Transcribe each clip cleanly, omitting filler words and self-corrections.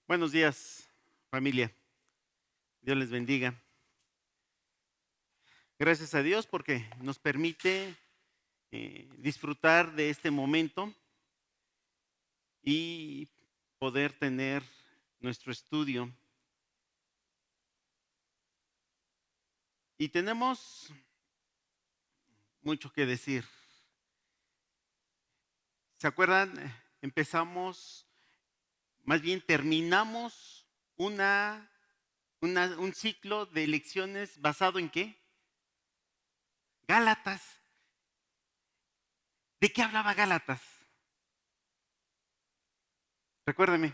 Buenos días, familia. Dios les bendiga. Gracias a Dios porque nos permite disfrutar de este momento y poder tener nuestro estudio. Y tenemos mucho que decir. ¿Se acuerdan? Empezamos, más bien terminamos un ciclo de lecciones basado en ¿qué? Gálatas. ¿De qué hablaba Gálatas? Recuérdame.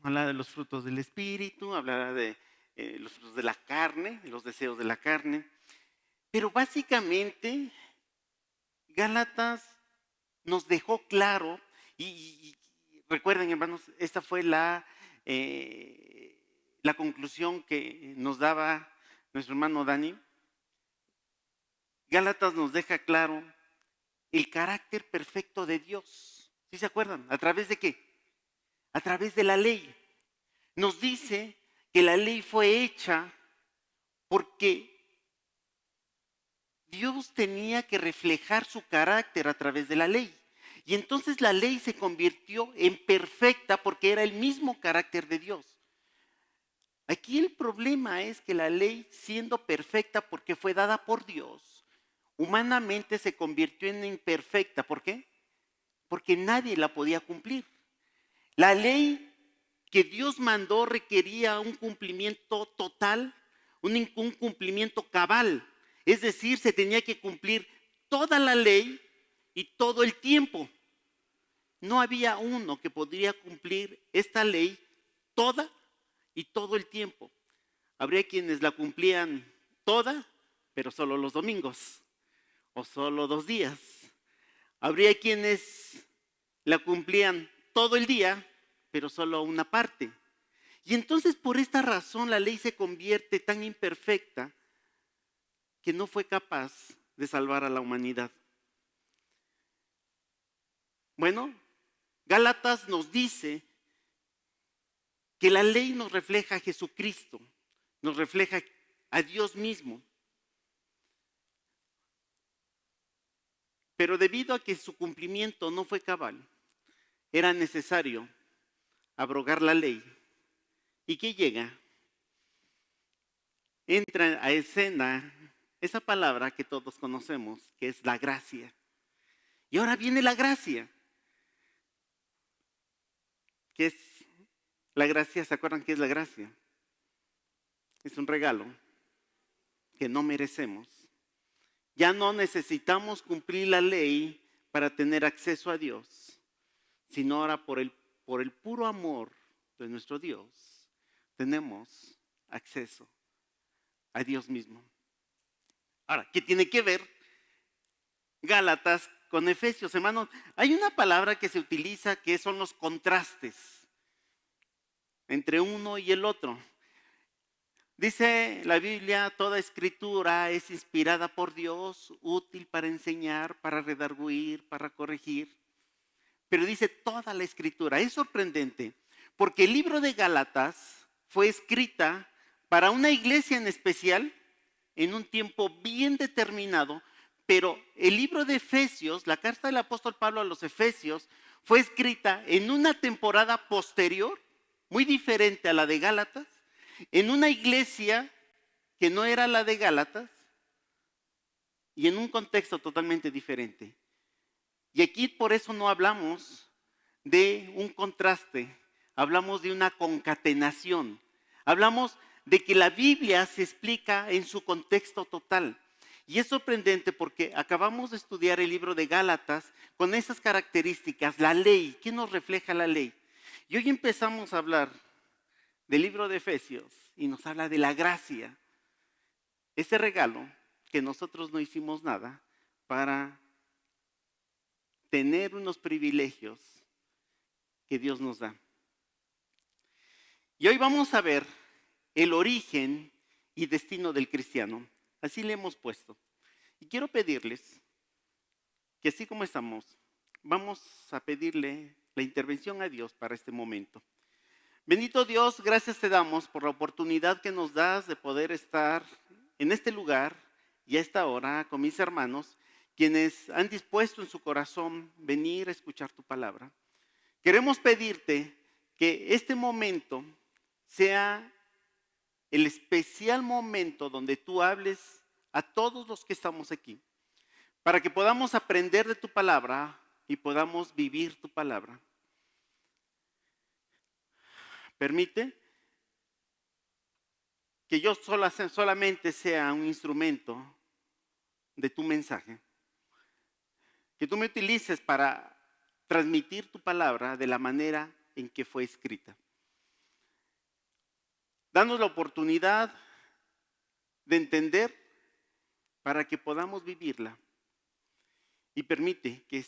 Habla de los frutos del espíritu, habla de los frutos de la carne, de los deseos de la carne. Pero básicamente, Gálatas nos dejó claro, recuerden, hermanos, esta fue la conclusión que nos daba nuestro hermano Dani. Gálatas nos deja claro el carácter perfecto de Dios. ¿Sí se acuerdan? ¿A través de qué? A través de la ley. Nos dice que la ley fue hecha porque Dios tenía que reflejar su carácter a través de la ley. Y entonces la ley se convirtió en perfecta porque era el mismo carácter de Dios. Aquí el problema es que la ley, siendo perfecta porque fue dada por Dios, humanamente se convirtió en imperfecta. ¿Por qué? Porque nadie la podía cumplir. La ley que Dios mandó requería un cumplimiento total, un cumplimiento cabal. Es decir, se tenía que cumplir toda la ley y todo el tiempo. No había uno que podría cumplir esta ley toda y todo el tiempo. Habría quienes la cumplían toda, pero solo los domingos o solo 2 días. Habría quienes la cumplían todo el día, pero solo una parte. Y entonces por esta razón la ley se convierte tan imperfecta que no fue capaz de salvar a la humanidad. Bueno, Gálatas nos dice que la ley nos refleja a Jesucristo, nos refleja a Dios mismo. Pero debido a que su cumplimiento no fue cabal, era necesario abrogar la ley. ¿Y qué llega? Entra a escena esa palabra que todos conocemos, que es la gracia. Y ahora viene la gracia. ¿Qué es la gracia? ¿Se acuerdan qué es la gracia? Es un regalo que no merecemos. Ya no necesitamos cumplir la ley para tener acceso a Dios, sino ahora por el puro amor de nuestro Dios, tenemos acceso a Dios mismo. Ahora, ¿qué tiene que ver Gálatas con Efesios? Hermanos, hay una palabra que se utiliza que son los contrastes entre uno y el otro. Dice la Biblia, toda escritura es inspirada por Dios, útil para enseñar, para redarguir, para corregir. Pero dice toda la escritura. Es sorprendente porque el libro de Gálatas fue escrita para una iglesia en especial en un tiempo bien determinado, pero el libro de Efesios, la carta del apóstol Pablo a los Efesios, fue escrita en una temporada posterior, muy diferente a la de Gálatas, en una iglesia que no era la de Gálatas y en un contexto totalmente diferente. Y aquí por eso no hablamos de un contraste, hablamos de una concatenación, hablamos de que la Biblia se explica en su contexto total. Y es sorprendente porque acabamos de estudiar el libro de Gálatas con esas características, la ley. ¿Qué nos refleja la ley? Y hoy empezamos a hablar del libro de Efesios y nos habla de la gracia. Ese regalo que nosotros no hicimos nada para tener unos privilegios que Dios nos da. Y hoy vamos a ver el origen y destino del cristiano. Así le hemos puesto. Y quiero pedirles que así como estamos, vamos a pedirle la intervención a Dios para este momento. Bendito Dios, gracias te damos por la oportunidad que nos das de poder estar en este lugar y a esta hora con mis hermanos, quienes han dispuesto en su corazón venir a escuchar tu palabra. Queremos pedirte que este momento sea el especial momento donde tú hables a todos los que estamos aquí, para que podamos aprender de tu palabra y podamos vivir tu palabra. Permite que yo solamente sea un instrumento de tu mensaje, que tú me utilices para transmitir tu palabra de la manera en que fue escrita. Danos la oportunidad de entender para que podamos vivirla. Y permite que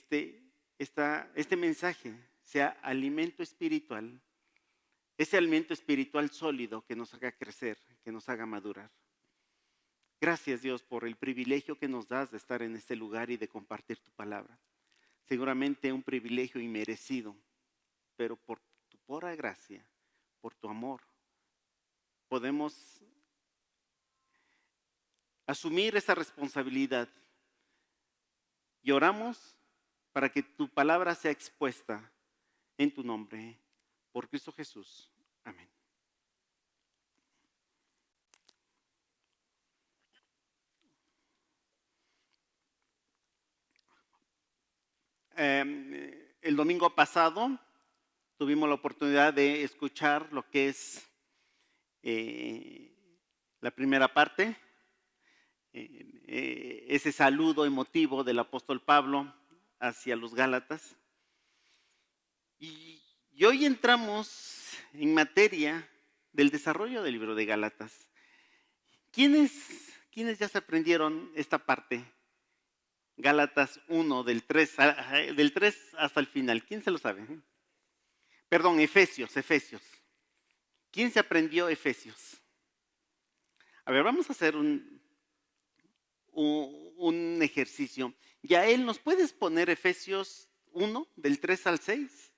este mensaje sea alimento espiritual, ese alimento espiritual sólido que nos haga crecer, que nos haga madurar. Gracias, Dios, por el privilegio que nos das de estar en este lugar y de compartir tu palabra. Seguramente un privilegio inmerecido, pero por tu pura gracia, por tu amor, podemos asumir esa responsabilidad. Y oramos para que tu palabra sea expuesta en tu nombre, por Cristo Jesús. Amén. El domingo pasado tuvimos la oportunidad de escuchar lo que es la primera parte, ese saludo emotivo del apóstol Pablo hacia los Gálatas. Y hoy entramos en materia del desarrollo del libro de Gálatas. ¿Quiénes ya se aprendieron esta parte? Gálatas 1, del 3 hasta el final. ¿Quién se lo sabe? Perdón, Efesios. ¿Quién se aprendió Efesios? A ver, vamos a hacer un ejercicio. Yael, ¿nos puedes poner Efesios 1, del 3 al 6?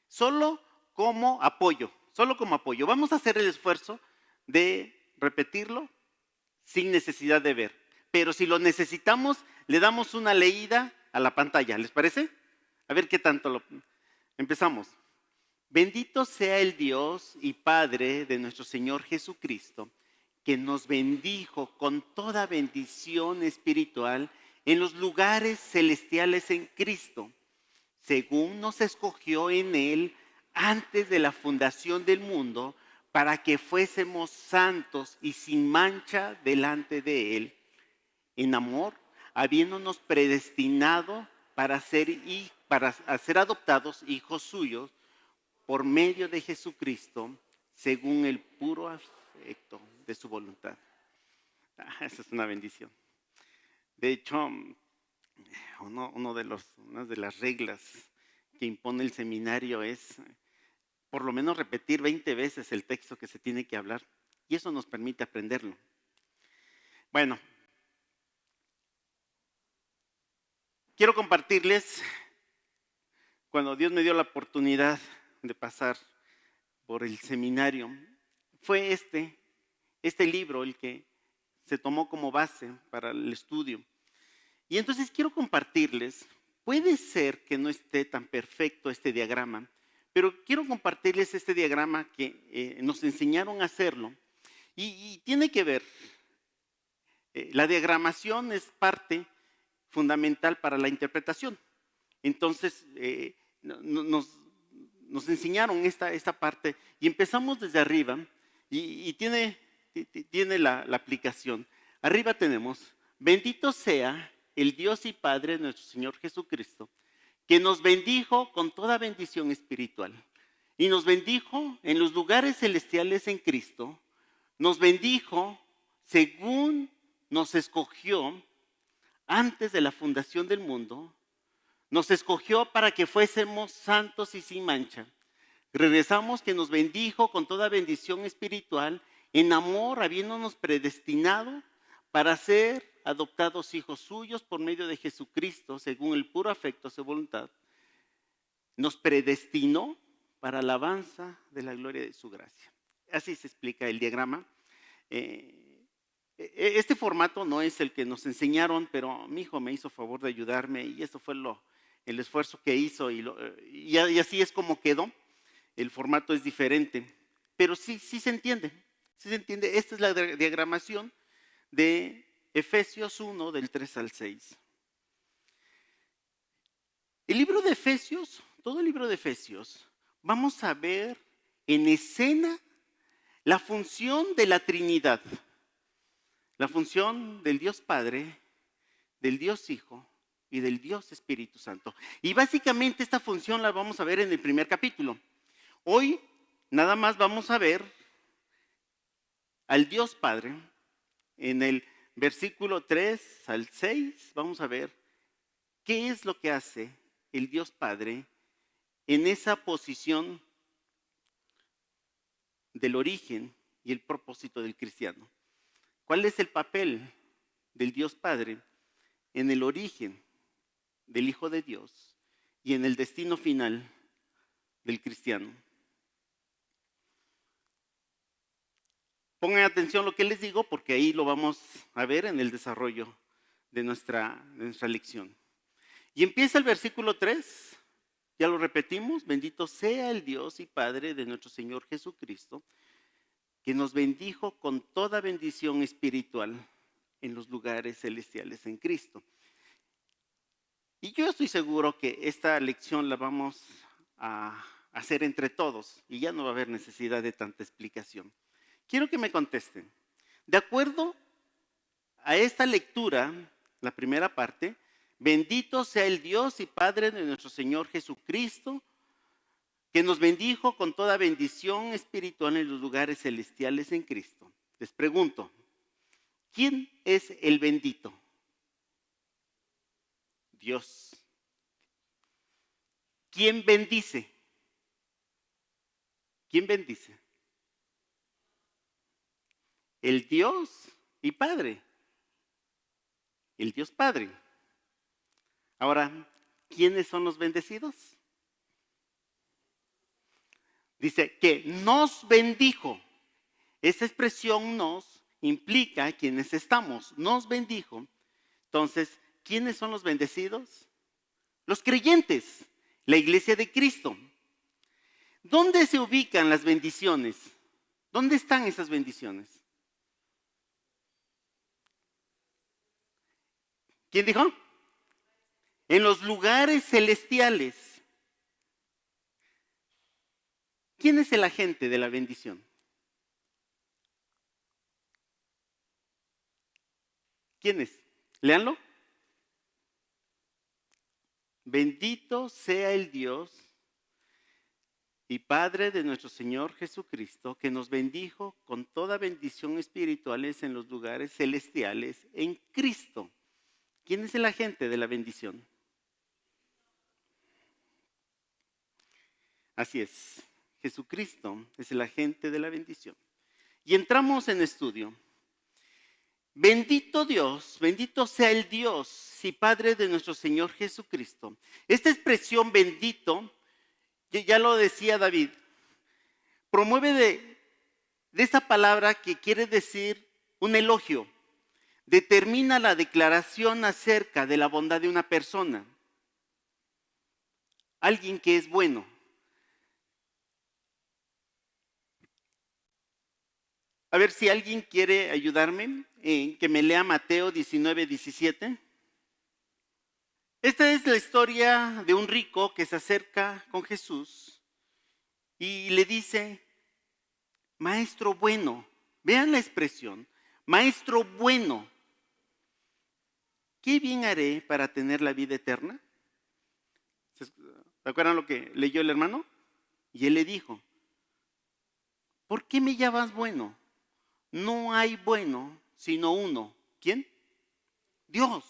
Solo como apoyo. Vamos a hacer el esfuerzo de repetirlo sin necesidad de ver. Pero si lo necesitamos, le damos una leída a la pantalla. ¿Les parece? A ver qué tanto Empezamos. Bendito sea el Dios y Padre de nuestro Señor Jesucristo, que nos bendijo con toda bendición espiritual en los lugares celestiales en Cristo, según nos escogió en Él antes de la fundación del mundo, para que fuésemos santos y sin mancha delante de Él, en amor, habiéndonos predestinado para ser adoptados hijos suyos por medio de Jesucristo, según el puro afecto de su voluntad. Esa es una bendición. De hecho, una de las reglas que impone el seminario es por lo menos repetir 20 veces el texto que se tiene que hablar, y eso nos permite aprenderlo. Bueno, quiero compartirles, cuando Dios me dio la oportunidad de pasar por el seminario, fue este libro el que se tomó como base para el estudio. Y entonces quiero compartirles, puede ser que no esté tan perfecto este diagrama, pero quiero compartirles este diagrama que nos enseñaron a hacerlo y tiene que ver, la diagramación es parte fundamental para la interpretación. Entonces nos enseñaron esta parte y empezamos desde arriba y tiene la aplicación. Arriba tenemos, bendito sea el Dios y Padre de nuestro Señor Jesucristo, que nos bendijo con toda bendición espiritual y nos bendijo en los lugares celestiales en Cristo, nos bendijo según nos escogió antes de la fundación del mundo, Nos escogió para que fuésemos santos y sin mancha. Regresamos que nos bendijo con toda bendición espiritual, en amor, habiéndonos predestinado para ser adoptados hijos suyos por medio de Jesucristo, según el puro afecto de su voluntad. Nos predestinó para alabanza de la gloria de su gracia. Así se explica el diagrama. Este formato no es el que nos enseñaron, pero mi hijo me hizo favor de ayudarme y eso fue el esfuerzo que hizo y así es como quedó. El formato es diferente, pero sí se entiende. Sí se entiende. Esta es la diagramación de Efesios 1, del 3 al 6. El libro de Efesios, todo el libro de Efesios, vamos a ver en escena la función de la Trinidad. La función del Dios Padre, del Dios Hijo y del Dios Espíritu Santo. Y básicamente esta función la vamos a ver en el primer capítulo. Hoy nada más vamos a ver al Dios Padre. En el versículo 3 al 6 vamos a ver qué es lo que hace el Dios Padre en esa posición del origen y el propósito del cristiano. ¿Cuál es el papel del Dios Padre en el origen del Hijo de Dios y en el destino final del cristiano? Pongan atención a lo que les digo porque ahí lo vamos a ver en el desarrollo de nuestra lección. Y empieza el versículo 3, ya lo repetimos: bendito sea el Dios y Padre de nuestro Señor Jesucristo, que nos bendijo con toda bendición espiritual en los lugares celestiales en Cristo. Y yo estoy seguro que esta lección la vamos a hacer entre todos y ya no va a haber necesidad de tanta explicación. Quiero que me contesten. De acuerdo a esta lectura, la primera parte: bendito sea el Dios y Padre de nuestro Señor Jesucristo, que nos bendijo con toda bendición espiritual en los lugares celestiales en Cristo. Les pregunto, ¿quién es el bendito? Dios. ¿Quién bendice? ¿Quién bendice? El Dios y Padre. El Dios Padre. Ahora, ¿quiénes son los bendecidos? Dice que nos bendijo. Esa expresión nos implica quienes estamos. Nos bendijo. Entonces, ¿quiénes son los bendecidos? Los creyentes, la iglesia de Cristo. ¿Dónde se ubican las bendiciones? ¿Dónde están esas bendiciones? ¿Quién dijo? En los lugares celestiales. ¿Quién es el agente de la bendición? ¿Quién es? Léanlo. Bendito sea el Dios y Padre de nuestro Señor Jesucristo, que nos bendijo con toda bendición espirituales en los lugares celestiales en Cristo. ¿Quién es el agente de la bendición? Así es, Jesucristo es el agente de la bendición. Y entramos en estudio. Bendito Dios, bendito sea el Dios y Padre de nuestro Señor Jesucristo. Esta expresión bendito, ya lo decía David, promueve de esa palabra que quiere decir un elogio. Determina la declaración acerca de la bondad de una persona. Alguien que es bueno. A ver si alguien quiere ayudarme, que me lea Mateo 19:17. Esta es la historia de un rico que se acerca con Jesús y le dice: maestro bueno. Vean la expresión, maestro bueno. ¿Qué bien haré para tener la vida eterna? ¿Se acuerdan lo que leyó el hermano? Y él le dijo: ¿por qué me llamas bueno? No hay bueno sino uno. ¿Quién? Dios.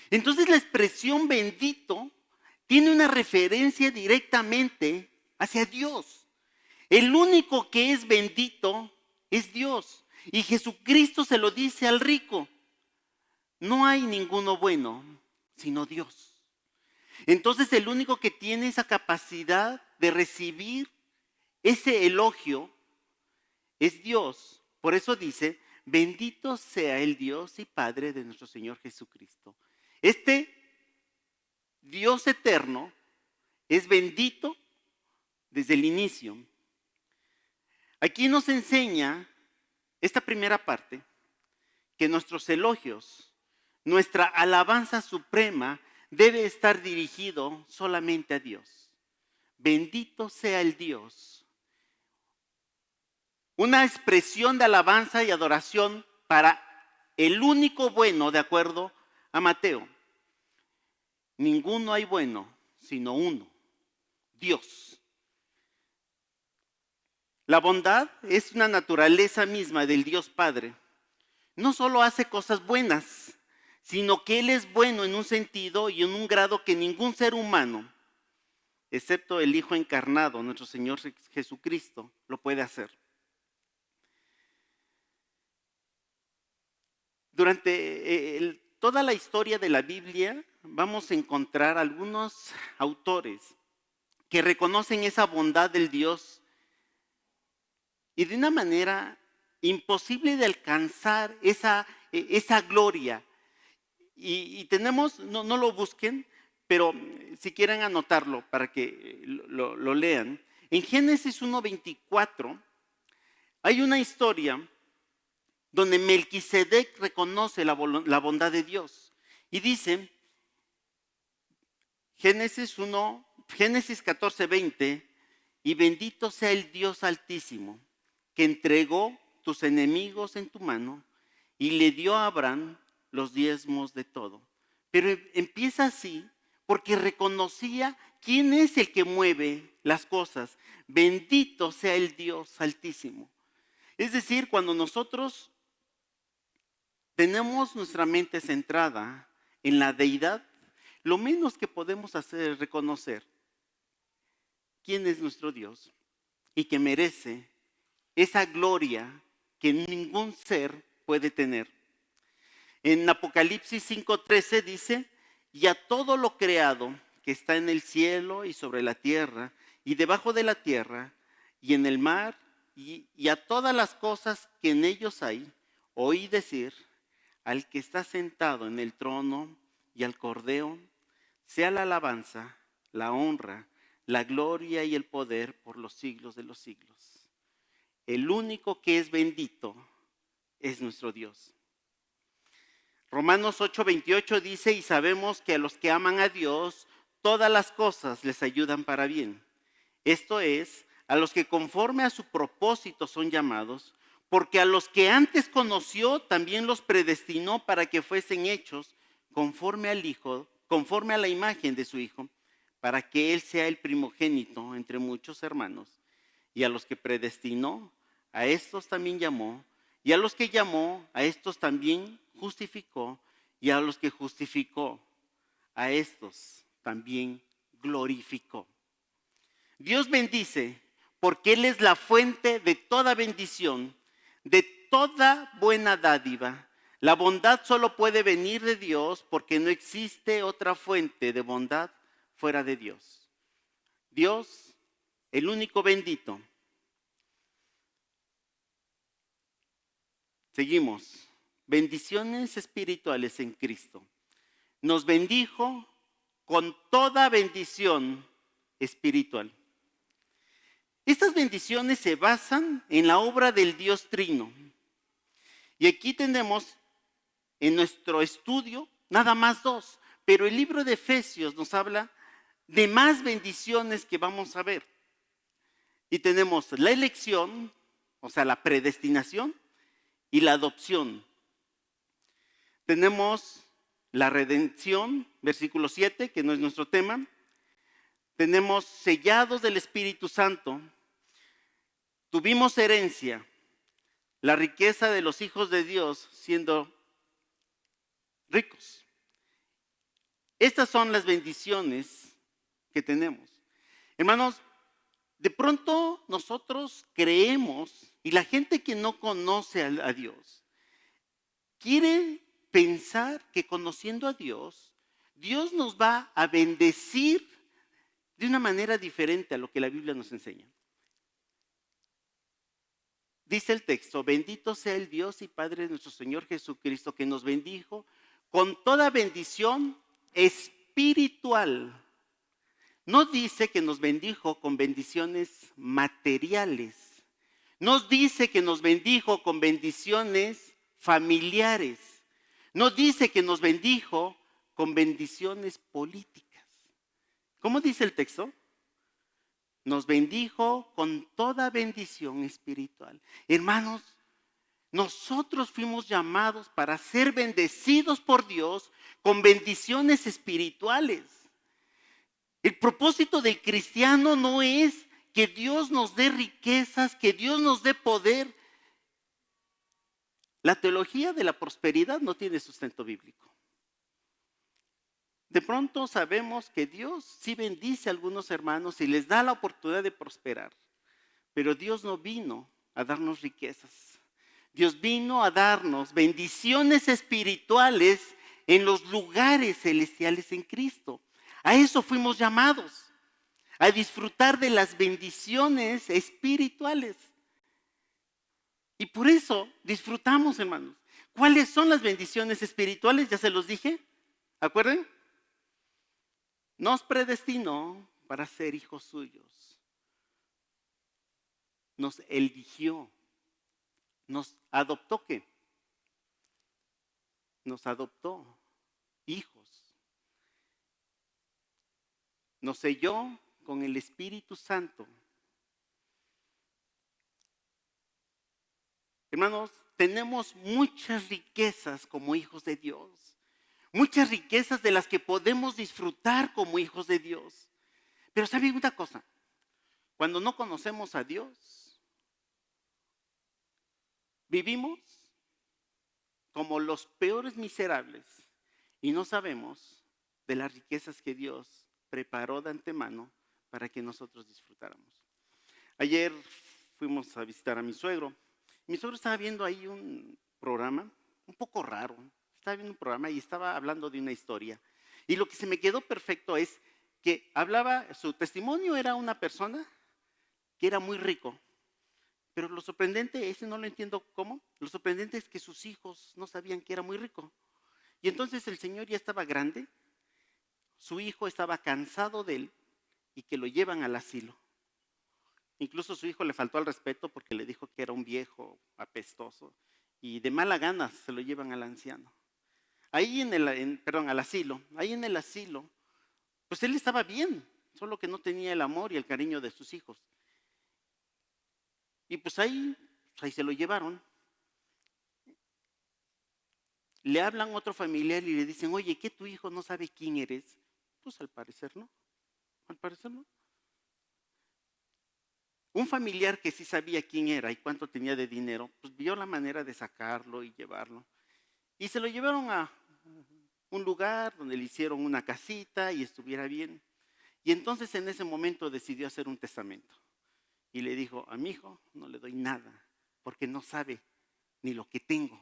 Entonces la expresión bendito tiene una referencia directamente hacia Dios. El único que es bendito es Dios. Y Jesucristo se lo dice al rico: no hay ninguno bueno sino Dios. Entonces el único que tiene esa capacidad de recibir ese elogio es Dios. Por eso dice: bendito sea el Dios y Padre de nuestro Señor Jesucristo. Este Dios eterno es bendito desde el inicio. Aquí nos enseña esta primera parte que nuestros elogios, nuestra alabanza suprema debe estar dirigido solamente a Dios. Bendito sea el Dios. Una expresión de alabanza y adoración para el único bueno, de acuerdo a Mateo. Ninguno hay bueno, sino uno, Dios. La bondad es una naturaleza misma del Dios Padre. No solo hace cosas buenas, sino que Él es bueno en un sentido y en un grado que ningún ser humano, excepto el Hijo encarnado, nuestro Señor Jesucristo, lo puede hacer. Durante toda la historia de la Biblia vamos a encontrar algunos autores que reconocen esa bondad del Dios y de una manera imposible de alcanzar esa gloria. Y tenemos, no lo busquen, pero si quieren anotarlo para que lo lean. En Génesis 1:24 hay una historia donde Melquisedec reconoce la bondad de Dios. Y dice, Génesis 14:20, y bendito sea el Dios Altísimo, que entregó tus enemigos en tu mano y le dio a Abraham los diezmos de todo. Pero empieza así porque reconocía quién es el que mueve las cosas. Bendito sea el Dios Altísimo. Es decir, cuando nosotros tenemos nuestra mente centrada en la deidad, lo menos que podemos hacer es reconocer quién es nuestro Dios y que merece esa gloria que ningún ser puede tener. En Apocalipsis 5:13 dice: y a todo lo creado que está en el cielo y sobre la tierra y debajo de la tierra y en el mar y a todas las cosas que en ellos hay, oí decir al que está sentado en el trono y al Cordero, sea la alabanza, la honra, la gloria y el poder por los siglos de los siglos. El único que es bendito es nuestro Dios. Romanos 8:28 dice: y sabemos que a los que aman a Dios, todas las cosas les ayudan para bien. Esto es, a los que conforme a su propósito son llamados, porque a los que antes conoció también los predestinó para que fuesen hechos conforme al Hijo, conforme a la imagen de su Hijo, para que Él sea el primogénito entre muchos hermanos. Y a los que predestinó, a estos también llamó, y a los que llamó, a estos también justificó, y a los que justificó, a estos también glorificó. Dios bendice porque Él es la fuente de toda bendición, de toda buena dádiva. La bondad solo puede venir de Dios porque no existe otra fuente de bondad fuera de Dios. Dios, el único bendito. Seguimos. Bendiciones espirituales en Cristo. Nos bendijo con toda bendición espiritual. Estas bendiciones se basan en la obra del Dios Trino. Y aquí tenemos en nuestro estudio nada más dos, pero el libro de Efesios nos habla de más bendiciones que vamos a ver. Y tenemos la elección, o sea, la predestinación, y la adopción. Tenemos la redención, versículo 7, que no es nuestro tema. Tenemos sellados del Espíritu Santo. Tuvimos herencia, la riqueza de los hijos de Dios siendo ricos. Estas son las bendiciones que tenemos. Hermanos, de pronto nosotros creemos, y la gente que no conoce a Dios, quiere pensar que conociendo a Dios, Dios nos va a bendecir de una manera diferente a lo que la Biblia nos enseña. Dice el texto: bendito sea el Dios y Padre de nuestro Señor Jesucristo, que nos bendijo con toda bendición espiritual. No dice que nos bendijo con bendiciones materiales. No dice que nos bendijo con bendiciones familiares. No dice que nos bendijo con bendiciones políticas. ¿Cómo dice el texto? Nos bendijo con toda bendición espiritual. Hermanos, nosotros fuimos llamados para ser bendecidos por Dios con bendiciones espirituales. El propósito del cristiano no es que Dios nos dé riquezas, que Dios nos dé poder. La teología de la prosperidad no tiene sustento bíblico. De pronto sabemos que Dios sí bendice a algunos hermanos y les da la oportunidad de prosperar. Pero Dios no vino a darnos riquezas. Dios vino a darnos bendiciones espirituales en los lugares celestiales en Cristo. A eso fuimos llamados, a disfrutar de las bendiciones espirituales. Y por eso disfrutamos, hermanos. ¿Cuáles son las bendiciones espirituales? Ya se los dije. ¿Acuerdan? Nos predestinó para ser hijos suyos. Nos eligió. Nos adoptó, ¿qué? Nos adoptó hijos. Nos selló con el Espíritu Santo. Hermanos, tenemos muchas riquezas como hijos de Dios. Muchas riquezas de las que podemos disfrutar como hijos de Dios. Pero ¿saben una cosa? Cuando no conocemos a Dios, vivimos como los peores miserables y no sabemos de las riquezas que Dios preparó de antemano para que nosotros disfrutáramos. Ayer fuimos a visitar a mi suegro. Mi suegro estaba viendo ahí un programa un poco raro. Estaba viendo un programa y estaba hablando de una historia. Y lo que se me quedó perfecto es que hablaba, su testimonio era una persona que era muy rico. Pero lo sorprendente, ese no lo entiendo cómo, lo sorprendente es que sus hijos no sabían que era muy rico. Y entonces el señor ya estaba grande, su hijo estaba cansado de él y que lo llevan al asilo. Incluso su hijo le faltó al respeto porque le dijo que era un viejo apestoso y de mala gana se lo llevan al anciano. Ahí al asilo. Ahí en el asilo, pues él estaba bien, solo que no tenía el amor y el cariño de sus hijos. Y pues ahí se lo llevaron. Le hablan a otro familiar y le dicen: oye, ¿qué tu hijo no sabe quién eres? Pues al parecer no. Al parecer no. Un familiar que sí sabía quién era y cuánto tenía de dinero, pues vio la manera de sacarlo y llevarlo. Y se lo llevaron a un lugar donde le hicieron una casita y estuviera bien. Y entonces en ese momento decidió hacer un testamento. Y le dijo: a mi hijo no le doy nada, porque no sabe ni lo que tengo.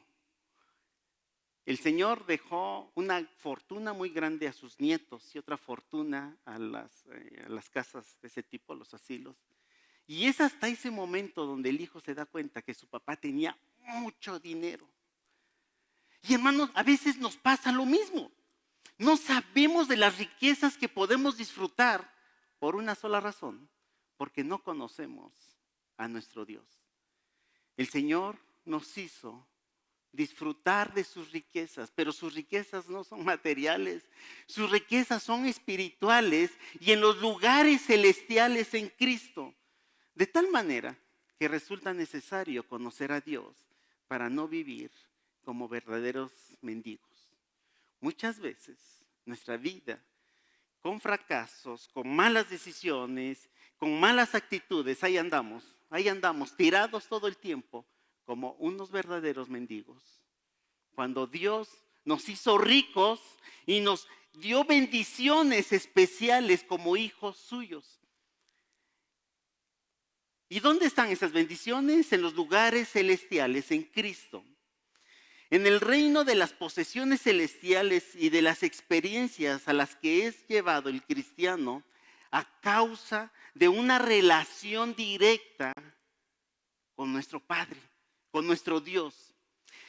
El Señor dejó una fortuna muy grande a sus nietos y otra fortuna a las casas de ese tipo, a los asilos. Y es hasta ese momento donde el hijo se da cuenta que su papá tenía mucho dinero. Y hermanos, a veces nos pasa lo mismo. No sabemos de las riquezas que podemos disfrutar por una sola razón: porque no conocemos a nuestro Dios. El Señor nos hizo disfrutar de sus riquezas, pero sus riquezas no son materiales, sus riquezas son espirituales y en los lugares celestiales en Cristo. De tal manera que resulta necesario conocer a Dios para no vivir como verdaderos mendigos. Muchas veces nuestra vida, con fracasos, con malas decisiones, con malas actitudes, ahí andamos tirados todo el tiempo como unos verdaderos mendigos. Cuando Dios nos hizo ricos y nos dio bendiciones especiales como hijos suyos. ¿Y dónde están esas bendiciones? En los lugares celestiales, en Cristo. En el reino de las posesiones celestiales y de las experiencias a las que es llevado el cristiano a causa de una relación directa con nuestro Padre, con nuestro Dios.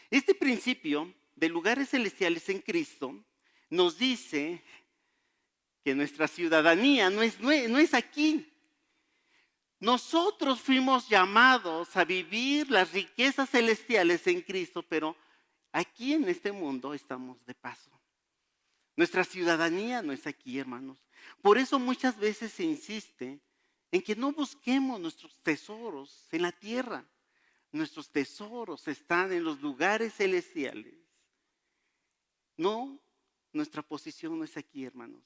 Este principio de lugares celestiales en Cristo nos dice que nuestra ciudadanía no es aquí. Nosotros fuimos llamados a vivir las riquezas celestiales en Cristo, pero aquí en este mundo estamos de paso. Nuestra ciudadanía no es aquí, hermanos. Por eso muchas veces se insiste en que no busquemos nuestros tesoros en la tierra. Nuestros tesoros están en los lugares celestiales. No, nuestra posición no es aquí, hermanos.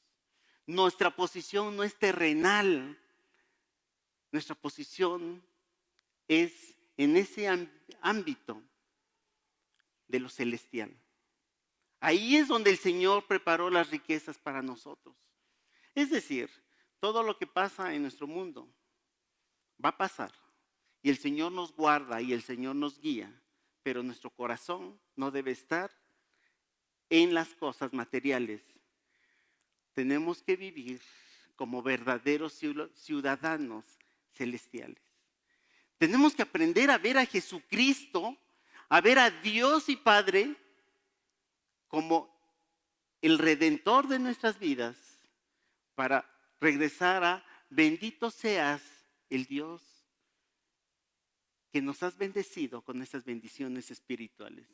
Nuestra posición no es terrenal. Nuestra posición es en ese ámbito de lo celestial. Ahí es donde el Señor preparó las riquezas para nosotros. Es decir, todo lo que pasa en nuestro mundo va a pasar. Y el Señor nos guarda y el Señor nos guía. Pero nuestro corazón no debe estar en las cosas materiales. Tenemos que vivir como verdaderos ciudadanos celestiales. Tenemos que aprender a ver a Jesucristo, a ver a Dios y Padre como el Redentor de nuestras vidas, para regresar a bendito seas el Dios que nos has bendecido con esas bendiciones espirituales.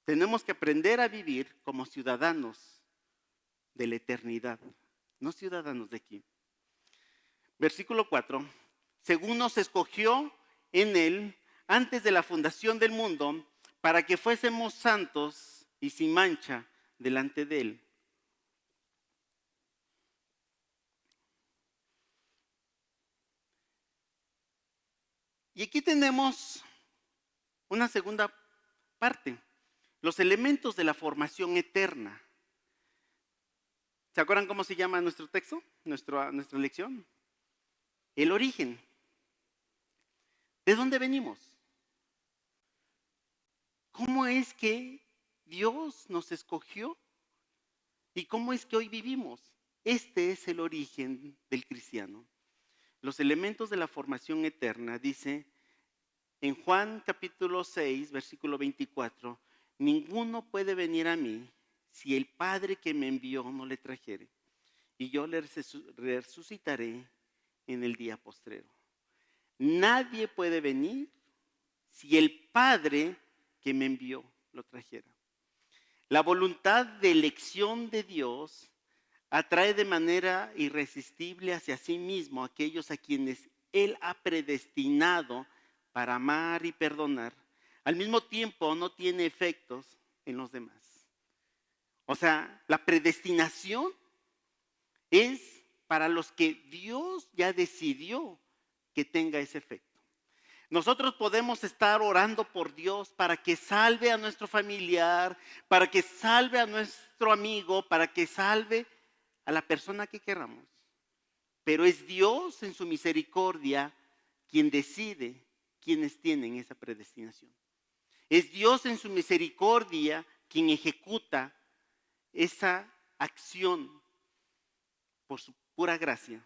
Tenemos que aprender a vivir como ciudadanos de la eternidad, no ciudadanos de aquí. Versículo 4. Según nos escogió en Él antes de la fundación del mundo, para que fuésemos santos y sin mancha delante de Él. Y aquí tenemos una segunda parte, los elementos de la formación eterna. ¿Se acuerdan cómo se llama nuestro texto, nuestra lección? El origen. ¿De dónde venimos? ¿Cómo es que Dios nos escogió? ¿Y cómo es que hoy vivimos? Este es el origen del cristiano. Los elementos de la formación eterna, dice en Juan capítulo 6, versículo 24, ninguno puede venir a mí si el Padre que me envió no le trajere, y yo le resucitaré en el día postrero. Nadie puede venir si el Padre que me envió lo trajera. La voluntad de elección de Dios atrae de manera irresistible hacia sí mismo a aquellos a quienes Él ha predestinado para amar y perdonar. Al mismo tiempo no tiene efectos en los demás. O sea, la predestinación es para los que Dios ya decidió que tenga ese efecto. Nosotros podemos estar orando por Dios para que salve a nuestro familiar, para que salve a nuestro amigo, para que salve a la persona que queramos. Pero es Dios en su misericordia quien decide quiénes tienen esa predestinación. Es Dios en su misericordia quien ejecuta esa acción por su pura gracia.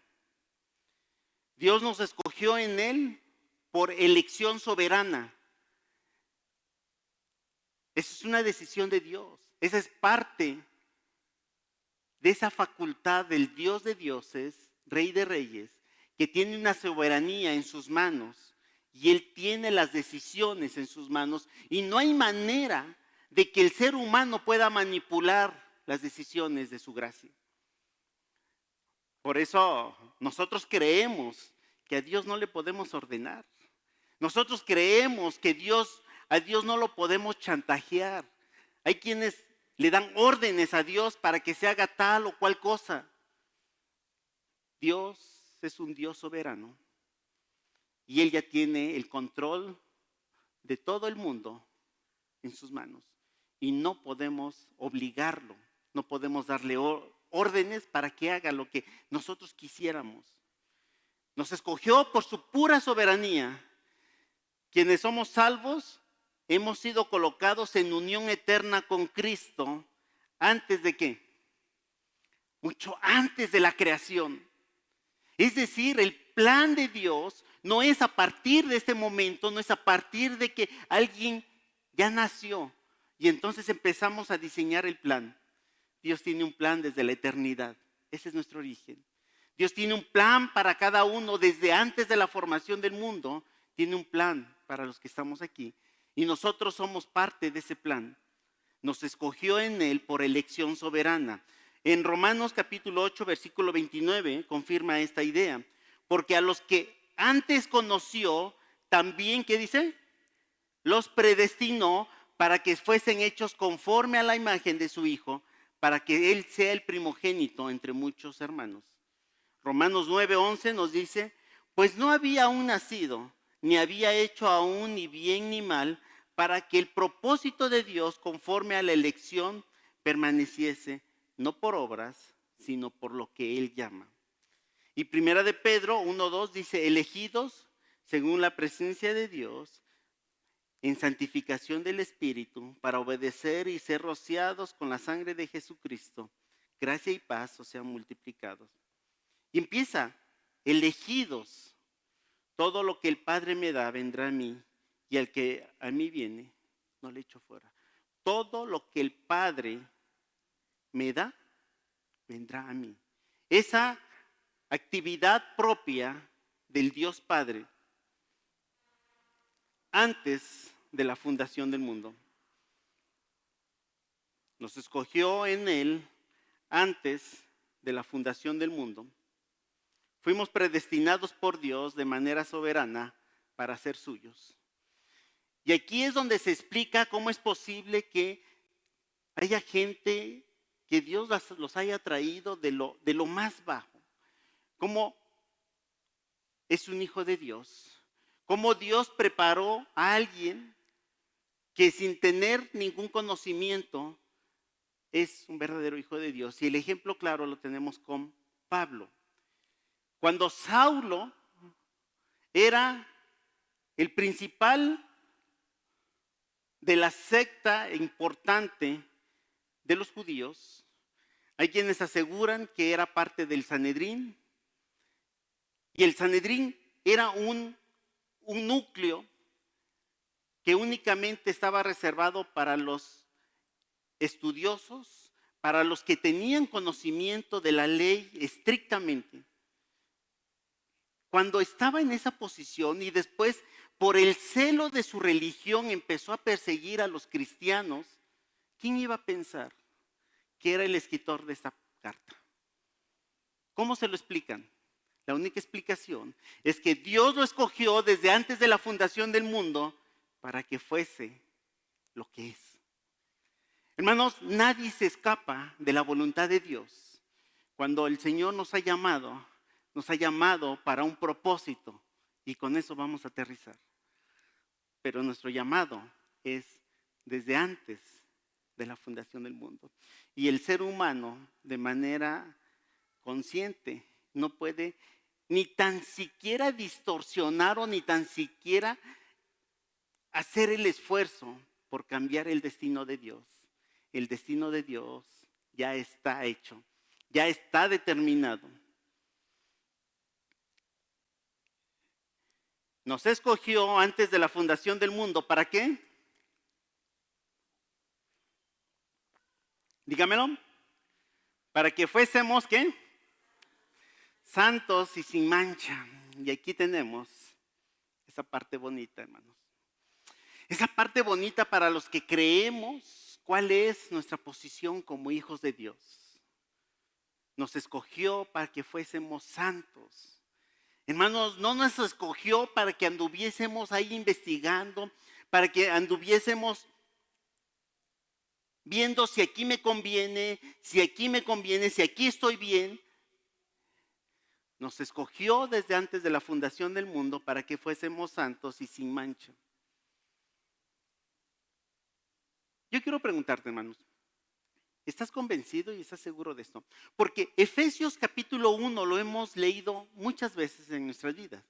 Dios nos escogió en Él por elección soberana. Esa es una decisión de Dios. Esa es parte de esa facultad del Dios de dioses, Rey de reyes, que tiene una soberanía en sus manos y Él tiene las decisiones en sus manos y no hay manera de que el ser humano pueda manipular las decisiones de su gracia. Por eso nosotros creemos que a Dios no le podemos ordenar. Nosotros creemos que a Dios no lo podemos chantajear. Hay quienes le dan órdenes a Dios para que se haga tal o cual cosa. Dios es un Dios soberano y Él ya tiene el control de todo el mundo en sus manos y no podemos obligarlo no podemos darle órdenes para que haga lo que nosotros quisiéramos. Nos escogió por su pura soberanía. Quienes somos salvos, hemos sido colocados en unión eterna con Cristo. ¿Antes de qué? Mucho antes de la creación. Es decir, el plan de Dios no es a partir de este momento, no es a partir de que alguien ya nació y entonces empezamos a diseñar el plan. Dios tiene un plan desde la eternidad. Ese es nuestro origen. Dios tiene un plan para cada uno desde antes de la formación del mundo. Tiene un plan para los que estamos aquí. Y nosotros somos parte de ese plan. Nos escogió en Él por elección soberana. En Romanos capítulo 8, versículo 29, confirma esta idea. Porque a los que antes conoció, también, ¿qué dice? Los predestinó para que fuesen hechos conforme a la imagen de su Hijo, para que Él sea el primogénito entre muchos hermanos. Romanos 9, 11 nos dice, pues no había aún nacido, ni había hecho aún ni bien ni mal, para que el propósito de Dios conforme a la elección permaneciese, no por obras, sino por lo que Él llama. Y primera de Pedro 1:2 dice, elegidos según la presencia de Dios, en santificación del Espíritu, para obedecer y ser rociados con la sangre de Jesucristo, gracia y paz os sean multiplicados. Y empieza, elegidos, todo lo que el Padre me da vendrá a mí, y al que a mí viene, no le echo fuera. Todo lo que el Padre me da, vendrá a mí. Esa actividad propia del Dios Padre, antes de la fundación del mundo. Nos escogió en Él antes de la fundación del mundo. Fuimos predestinados por Dios de manera soberana para ser suyos. Y aquí es donde se explica cómo es posible que haya gente que Dios los haya traído de lo más bajo. Cómo es un hijo de Dios. Cómo Dios preparó a alguien que sin tener ningún conocimiento es un verdadero hijo de Dios. Y el ejemplo claro lo tenemos con Pablo. Cuando Saulo era el principal de la secta importante de los judíos, hay quienes aseguran que era parte del Sanedrín. Y el Sanedrín era un núcleo que únicamente estaba reservado para los estudiosos, para los que tenían conocimiento de la ley estrictamente. Cuando estaba en esa posición y después por el celo de su religión empezó a perseguir a los cristianos, ¿quién iba a pensar que era el escritor de esta carta? ¿Cómo se lo explican? La única explicación es que Dios lo escogió desde antes de la fundación del mundo para que fuese lo que es. Hermanos, nadie se escapa de la voluntad de Dios. Cuando el Señor nos ha llamado para un propósito y con eso vamos a aterrizar. Pero nuestro llamado es desde antes de la fundación del mundo. Y el ser humano de manera consciente no puede ni tan siquiera distorsionar o ni tan siquiera hacer el esfuerzo por cambiar el destino de Dios. El destino de Dios ya está hecho, ya está determinado. Nos escogió antes de la fundación del mundo, ¿para qué? Dígamelo. Para que fuésemos, ¿qué? Santos y sin mancha. Y aquí tenemos esa parte bonita, hermanos. Esa parte bonita para los que creemos cuál es nuestra posición como hijos de Dios. Nos escogió para que fuésemos santos. Hermanos, no nos escogió para que anduviésemos ahí investigando, para que anduviésemos viendo si aquí me conviene, si aquí estoy bien. Nos escogió desde antes de la fundación del mundo para que fuésemos santos y sin mancha. Yo quiero preguntarte, hermanos, ¿Estás convencido y estás seguro de esto? Porque Efesios capítulo 1 lo hemos leído muchas veces en nuestras vidas.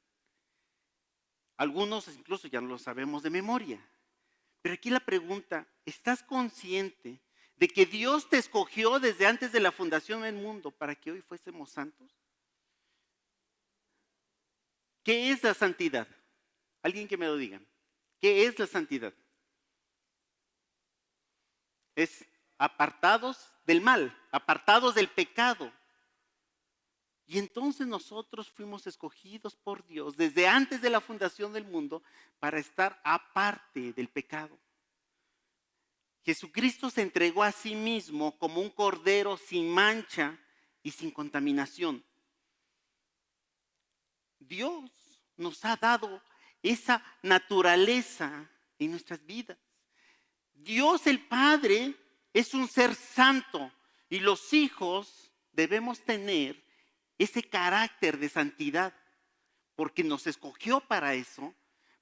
Algunos incluso ya no lo sabemos de memoria. Pero aquí la pregunta, ¿estás consciente de que Dios te escogió desde antes de la fundación del mundo para que hoy fuésemos santos? ¿Qué es la santidad? Alguien que me lo diga. ¿Qué es la santidad? Es apartados del mal, apartados del pecado. Y entonces nosotros fuimos escogidos por Dios desde antes de la fundación del mundo para estar aparte del pecado. Jesucristo se entregó a sí mismo como un cordero sin mancha y sin contaminación. Dios nos ha dado esa naturaleza en nuestras vidas. Dios el Padre es un ser santo y los hijos debemos tener ese carácter de santidad porque nos escogió para eso,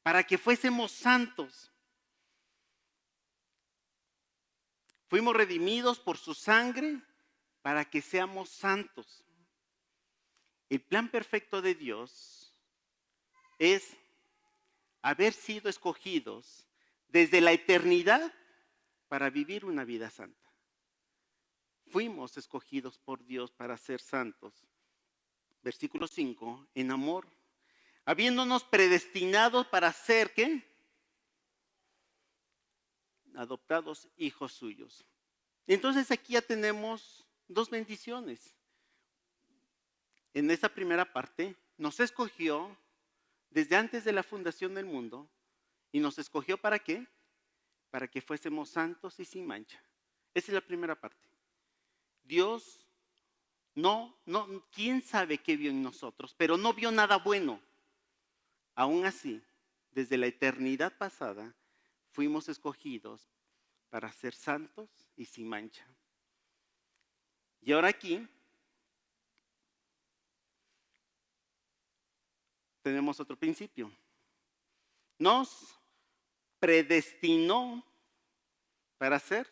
para que fuésemos santos. Fuimos redimidos por su sangre para que seamos santos. El plan perfecto de Dios es haber sido escogidos desde la eternidad para vivir una vida santa. Fuimos escogidos por Dios para ser santos. Versículo 5, en amor, habiéndonos predestinados para ser, ¿qué? Adoptados hijos suyos. Entonces aquí ya tenemos dos bendiciones. En esta primera parte nos escogió desde antes de la fundación del mundo y nos escogió ¿para qué? Para que fuésemos santos y sin mancha. Esa es la primera parte. Dios quién sabe qué vio en nosotros, pero no vio nada bueno. Aún así, desde la eternidad pasada, fuimos escogidos para ser santos y sin mancha. Y ahora aquí tenemos otro principio. Nos predestinó para ser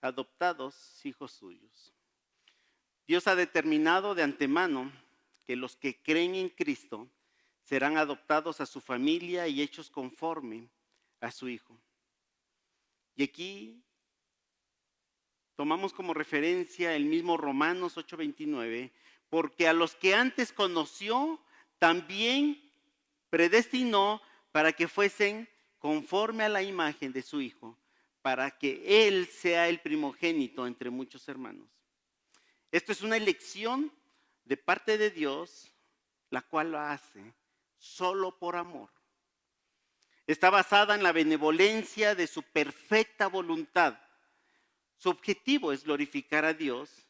adoptados hijos suyos. Dios ha determinado de antemano que los que creen en Cristo serán adoptados a su familia y hechos conforme a su Hijo. Y aquí tomamos como referencia el mismo Romanos 8:29, porque a los que antes conoció, también predestinó para que fuesen conforme a la imagen de su Hijo, para que Él sea el primogénito entre muchos hermanos. Esto es una elección de parte de Dios, la cual lo hace solo por amor. Está basada en la benevolencia de su perfecta voluntad. Su objetivo es glorificar a Dios.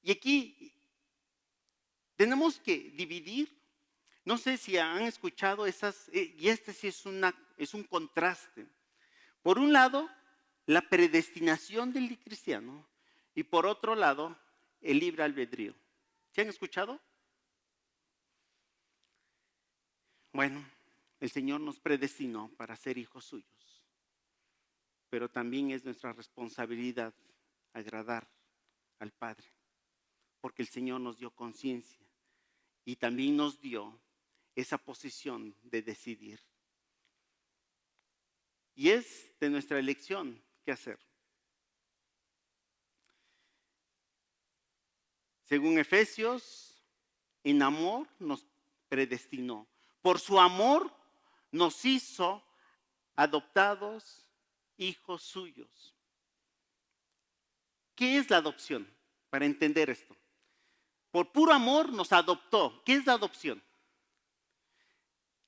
Y aquí tenemos que dividir. No sé si han escuchado esas, y este sí es un contraste. Por un lado, la predestinación del cristiano y por otro lado, el libre albedrío. ¿Se han escuchado? Bueno, el Señor nos predestinó para ser hijos suyos, pero también es nuestra responsabilidad agradar al Padre, porque el Señor nos dio conciencia y también nos dio esa posición de decidir. Y es de nuestra elección qué hacer. Según Efesios, en amor nos predestinó. Por su amor nos hizo adoptados hijos suyos. ¿Qué es la adopción? Para entender esto. Por puro amor nos adoptó. ¿Qué es la adopción?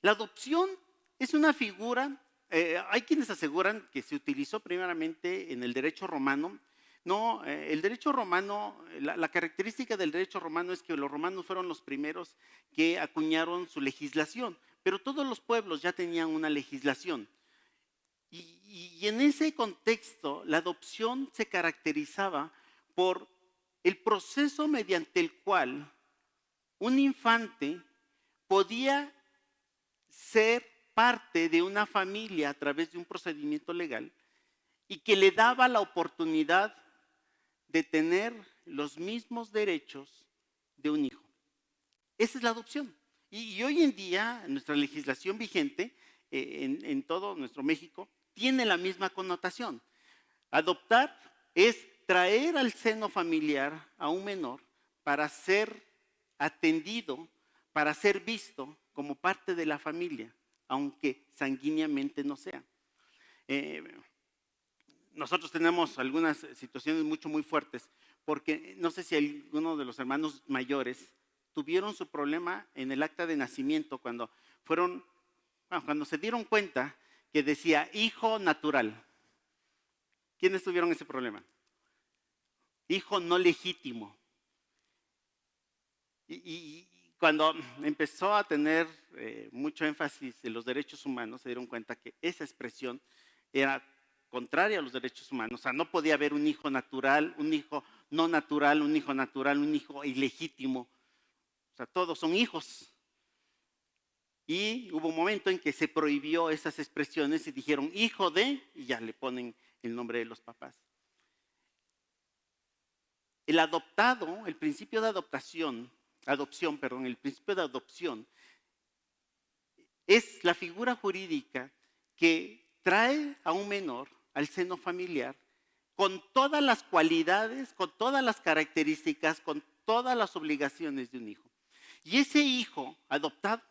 La adopción es una figura, hay quienes aseguran que se utilizó primeramente en el derecho romano. No, el derecho romano, la característica del derecho romano es que los romanos fueron los primeros que acuñaron su legislación, pero todos los pueblos ya tenían una legislación. Y en ese contexto, la adopción se caracterizaba por el proceso mediante el cual un infante podía ser parte de una familia a través de un procedimiento legal y que le daba la oportunidad de tener los mismos derechos de un hijo. Esa es la adopción. Y hoy en día nuestra legislación vigente en todo nuestro México tiene la misma connotación. Adoptar es traer al seno familiar a un menor para ser atendido, para ser visto como parte de la familia, aunque sanguíneamente no sea. Nosotros tenemos algunas situaciones muy fuertes, porque no sé si alguno de los hermanos mayores tuvieron su problema en el acta de nacimiento cuando se dieron cuenta que decía hijo natural. ¿Quiénes tuvieron ese problema? Hijo no legítimo. Y cuando empezó a tener mucho énfasis en los derechos humanos, se dieron cuenta que esa expresión era contraria a los derechos humanos. O sea, no podía haber un hijo natural, un hijo no natural, un hijo natural, un hijo ilegítimo. O sea, todos son hijos. Y hubo un momento en que se prohibió esas expresiones y dijeron hijo de, y ya le ponen el nombre de los papás. El adoptado, el principio de adopción, el principio de adopción es la figura jurídica que trae a un menor al seno familiar con todas las cualidades, con todas las características, con todas las obligaciones de un hijo. Y ese hijo adoptado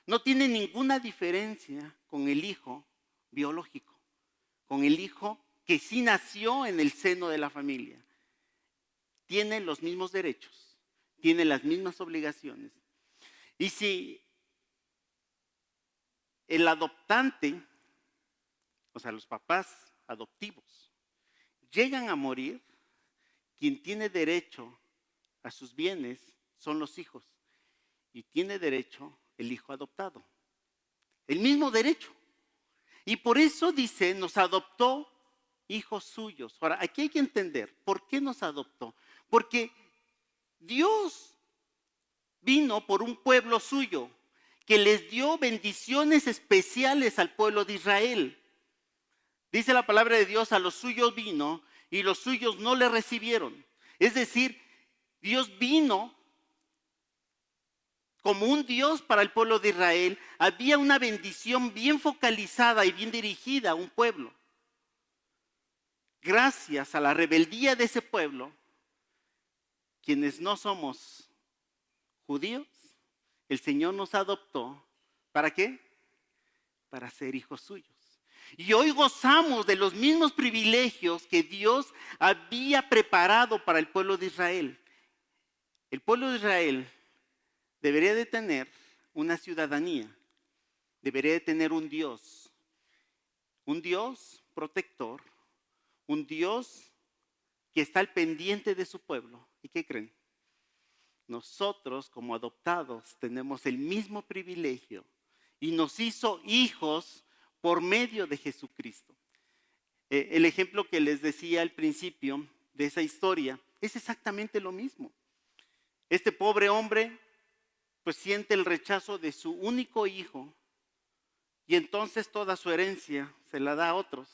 no tiene ninguna diferencia con el hijo biológico, con el hijo que sí nació en el seno de la familia. Tiene los mismos derechos, tiene las mismas obligaciones. Y si el adoptante, o sea, los papás adoptivos, llegan a morir, quien tiene derecho a sus bienes son los hijos y tiene derecho el hijo adoptado. El mismo derecho. Y por eso dice, nos adoptó hijos suyos. Ahora, aquí hay que entender, ¿por qué nos adoptó? Porque Dios vino por un pueblo suyo que les dio bendiciones especiales al pueblo de Israel. Dice la palabra de Dios, a los suyos vino y los suyos no le recibieron. Es decir, Dios vino como un Dios para el pueblo de Israel. Había una bendición bien focalizada y bien dirigida a un pueblo. Gracias a la rebeldía de ese pueblo, quienes no somos judíos, el Señor nos adoptó. ¿Para qué? Para ser hijos suyos. Y hoy gozamos de los mismos privilegios que Dios había preparado para el pueblo de Israel. El pueblo de Israel debería de tener una ciudadanía, debería de tener un Dios protector, un Dios que está al pendiente de su pueblo. ¿Y qué creen? Nosotros como adoptados tenemos el mismo privilegio y nos hizo hijos por medio de Jesucristo. El ejemplo que les decía al principio de esa historia es exactamente lo mismo. Este pobre hombre pues siente el rechazo de su único hijo y entonces toda su herencia se la da a otros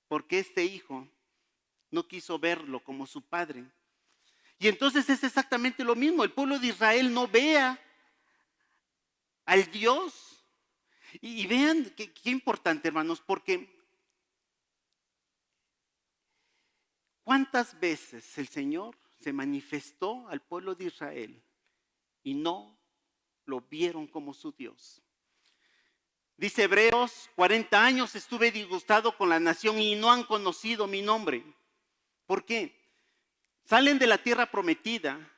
porque este hijo no quiso verlo como su padre. Y entonces es exactamente lo mismo. El pueblo de Israel no vea al Dios. Y vean qué importante, hermanos, porque ¿cuántas veces el Señor se manifestó al pueblo de Israel y no lo vieron como su Dios? Dice Hebreos, 40 años estuve disgustado con la nación y no han conocido mi nombre. ¿Por qué? Salen de la tierra prometida,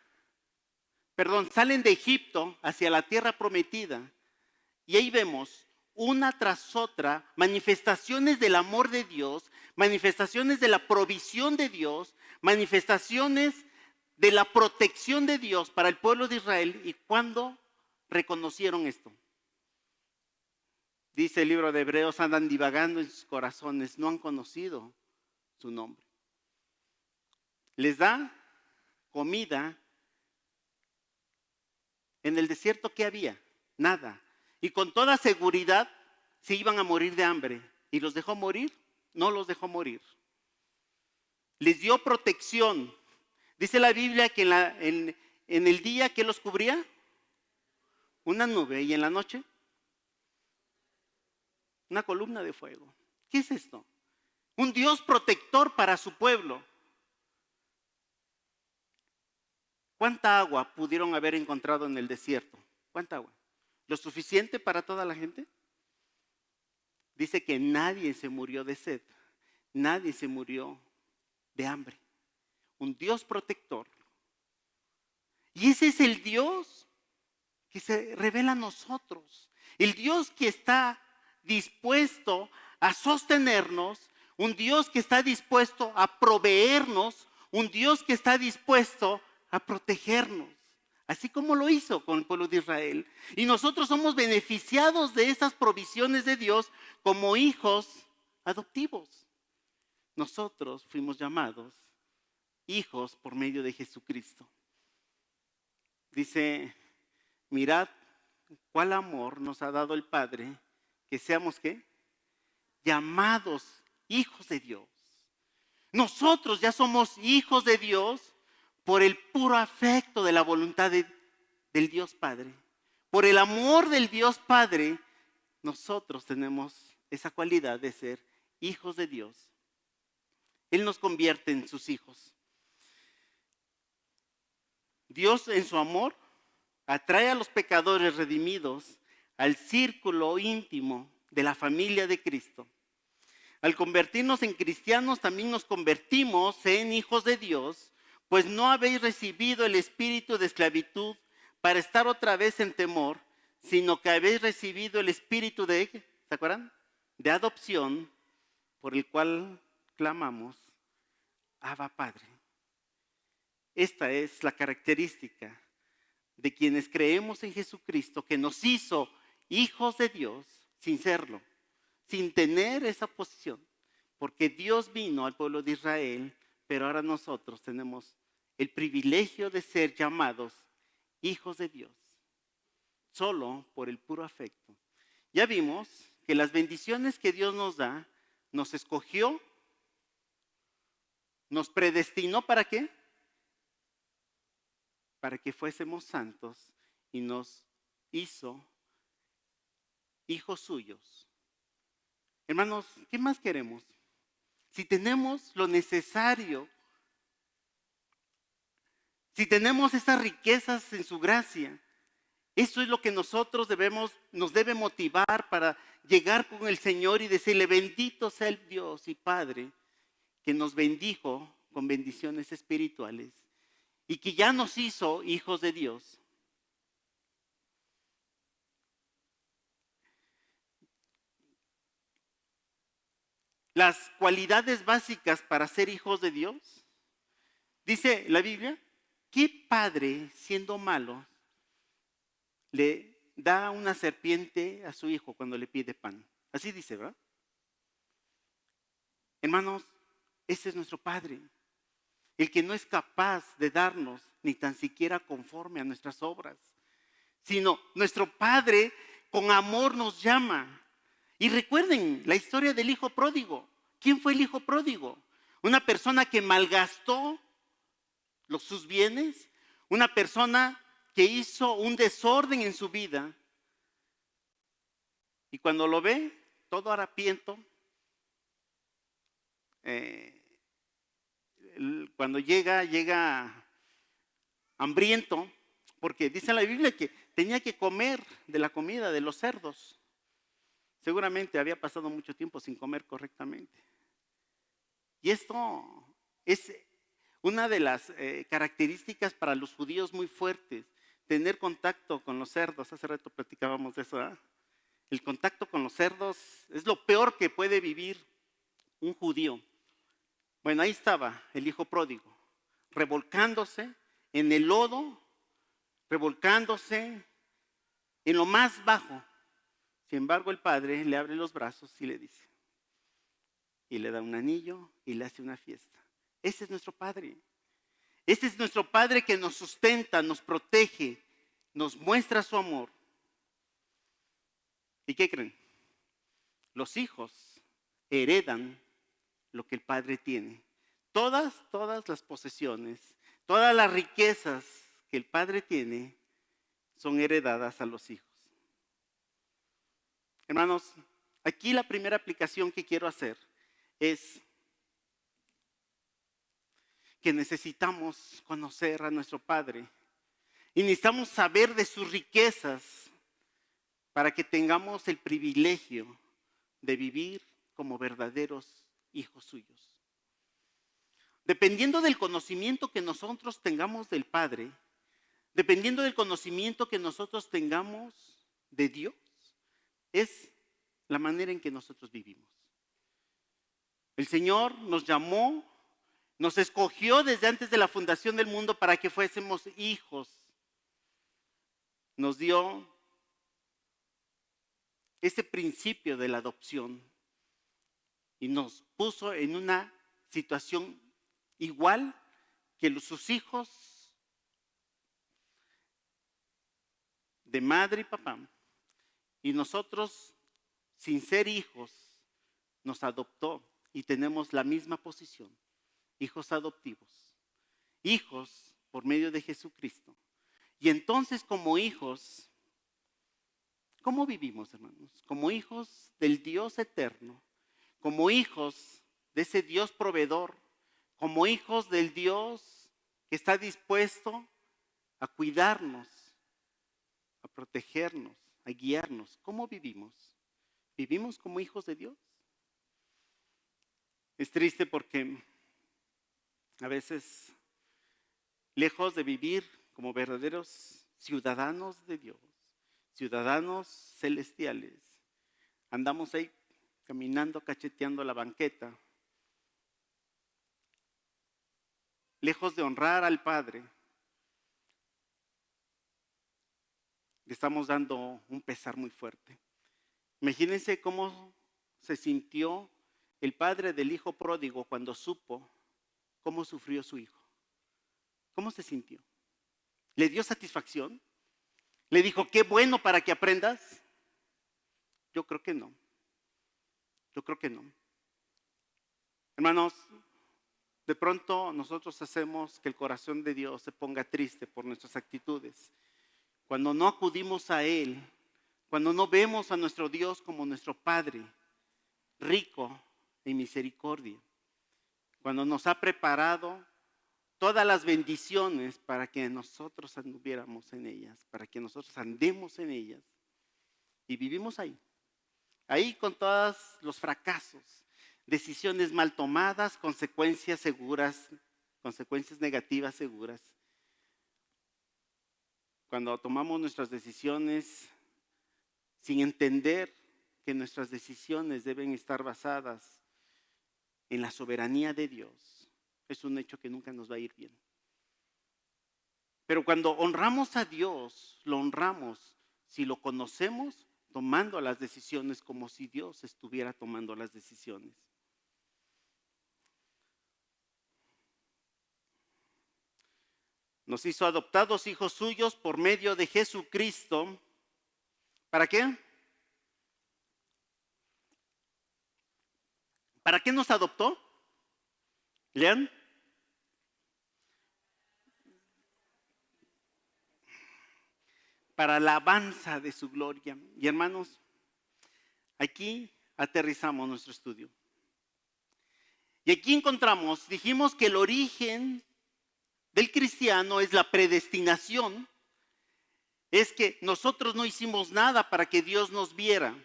salen de Egipto hacia la tierra prometida y ahí vemos una tras otra manifestaciones del amor de Dios, manifestaciones de la provisión de Dios, manifestaciones de la protección de Dios para el pueblo de Israel. ¿Y cuándo reconocieron esto? Dice el libro de Hebreos, andan divagando en sus corazones, no han conocido su nombre. Les da comida. En el desierto, ¿qué había? Nada. Y con toda seguridad se iban a morir de hambre. ¿Y los dejó morir? no los dejó morir. Les dio protección. Dice la Biblia que en el día, ¿qué los cubría? Una nube, y en la noche una columna de fuego. ¿Qué es esto? Un Dios protector para su pueblo. ¿Cuánta agua pudieron haber encontrado en el desierto? ¿Cuánta agua? ¿Lo suficiente para toda la gente? Dice que nadie se murió de sed, nadie se murió de hambre. Un Dios protector. Y ese es el Dios que se revela a nosotros. El Dios que está dispuesto a sostenernos, un Dios que está dispuesto a proveernos, un Dios que está dispuesto a protegernos, así como lo hizo con el pueblo de Israel. Y nosotros somos beneficiados de estas provisiones de Dios como hijos adoptivos. Nosotros fuimos llamados hijos por medio de Jesucristo. Dice, mirad cuál amor nos ha dado el Padre, que seamos ¿qué? Llamados hijos de Dios. Nosotros ya somos hijos de Dios por el puro afecto de la voluntad del Dios Padre. Por el amor del Dios Padre, nosotros tenemos esa cualidad de ser hijos de Dios. Él nos convierte en sus hijos. Dios en su amor atrae a los pecadores redimidos al círculo íntimo de la familia de Cristo. Al convertirnos en cristianos también nos convertimos en hijos de Dios, pues no habéis recibido el espíritu de esclavitud para estar otra vez en temor, sino que habéis recibido el espíritu de, ¿se acuerdan? De adopción, por el cual clamamos, Abba Padre. Esta es la característica de quienes creemos en Jesucristo, que nos hizo hijos de Dios sin serlo, sin tener esa posición, porque Dios vino al pueblo de Israel, pero ahora nosotros tenemos el privilegio de ser llamados hijos de Dios, solo por el puro afecto. Ya vimos que las bendiciones que Dios nos da, nos escogió, nos predestinó, ¿para qué? Para que fuésemos santos y nos hizo hijos suyos. Hermanos, ¿qué más queremos? Si tenemos lo necesario, si tenemos estas riquezas en su gracia, eso es lo que nos debe motivar para llegar con el Señor y decirle, bendito sea el Dios y Padre que nos bendijo con bendiciones espirituales y que ya nos hizo hijos de Dios. Las cualidades básicas para ser hijos de Dios, dice la Biblia, ¿qué padre siendo malo le da una serpiente a su hijo cuando le pide pan? Así dice, ¿verdad? Hermanos, ese es nuestro Padre, el que no es capaz de darnos ni tan siquiera conforme a nuestras obras, sino nuestro Padre con amor nos llama. Y recuerden la historia del hijo pródigo. ¿Quién fue el hijo pródigo? Una persona que malgastó sus bienes, una persona que hizo un desorden en su vida. Y cuando lo ve, todo harapiento, cuando llega hambriento, porque dice en la Biblia que tenía que comer de la comida de los cerdos. Seguramente había pasado mucho tiempo sin comer correctamente. Y esto es una de las características para los judíos muy fuertes, tener contacto con los cerdos. Hace rato platicábamos de eso, ¿eh? El contacto con los cerdos es lo peor que puede vivir un judío. Bueno, ahí estaba el hijo pródigo, revolcándose en el lodo, revolcándose en lo más bajo. Sin embargo, el padre le abre los brazos y le dice, y le da un anillo y le hace una fiesta. Ese es nuestro Padre. Ese es nuestro Padre que nos sustenta, nos protege, nos muestra su amor. ¿Y qué creen? Los hijos heredan lo que el Padre tiene. Todas las posesiones, todas las riquezas que el Padre tiene son heredadas a los hijos. Hermanos, aquí la primera aplicación que quiero hacer es que necesitamos conocer a nuestro Padre y necesitamos saber de sus riquezas para que tengamos el privilegio de vivir como verdaderos hijos suyos. Dependiendo del conocimiento que nosotros tengamos del Padre, dependiendo del conocimiento que nosotros tengamos de Dios, es la manera en que nosotros vivimos. El Señor nos llamó, nos escogió desde antes de la fundación del mundo para que fuésemos hijos. Nos dio ese principio de la adopción y nos puso en una situación igual que sus hijos de madre y papá. Y nosotros, sin ser hijos, nos adoptó y tenemos la misma posición. Hijos adoptivos, hijos por medio de Jesucristo. Y entonces como hijos, ¿cómo vivimos, hermanos? Como hijos del Dios eterno, como hijos de ese Dios proveedor, como hijos del Dios que está dispuesto a cuidarnos, a protegernos, a guiarnos. ¿Cómo vivimos? ¿Vivimos como hijos de Dios? Es triste porque a veces, lejos de vivir como verdaderos ciudadanos de Dios, ciudadanos celestiales, andamos ahí caminando, cacheteando la banqueta, lejos de honrar al Padre, le estamos dando un pesar muy fuerte. Imagínense cómo se sintió el padre del hijo pródigo cuando supo cómo sufrió su hijo. ¿Cómo se sintió? ¿Le dio satisfacción? ¿Le dijo, qué bueno para que aprendas? Yo creo que no. Yo creo que no. Hermanos, de pronto nosotros hacemos que el corazón de Dios se ponga triste por nuestras actitudes. Cuando no acudimos a Él, cuando no vemos a nuestro Dios como nuestro Padre, rico en misericordia, cuando nos ha preparado todas las bendiciones para que nosotros anduviéramos en ellas, para que nosotros andemos en ellas y vivimos ahí con todos los fracasos, decisiones mal tomadas, consecuencias seguras, consecuencias negativas seguras. Cuando tomamos nuestras decisiones sin entender que nuestras decisiones deben estar basadas en la soberanía de Dios, es un hecho que nunca nos va a ir bien. Pero cuando honramos a Dios, lo honramos si lo conocemos, tomando las decisiones como si Dios estuviera tomando las decisiones. Nos hizo adoptados hijos suyos por medio de Jesucristo. ¿Para qué? ¿Para qué nos adoptó? Lean. Para la alabanza de su gloria. Y hermanos, aquí aterrizamos nuestro estudio. Y aquí dijimos que el origen del cristiano es la predestinación. Es que nosotros no hicimos nada para que Dios nos viera,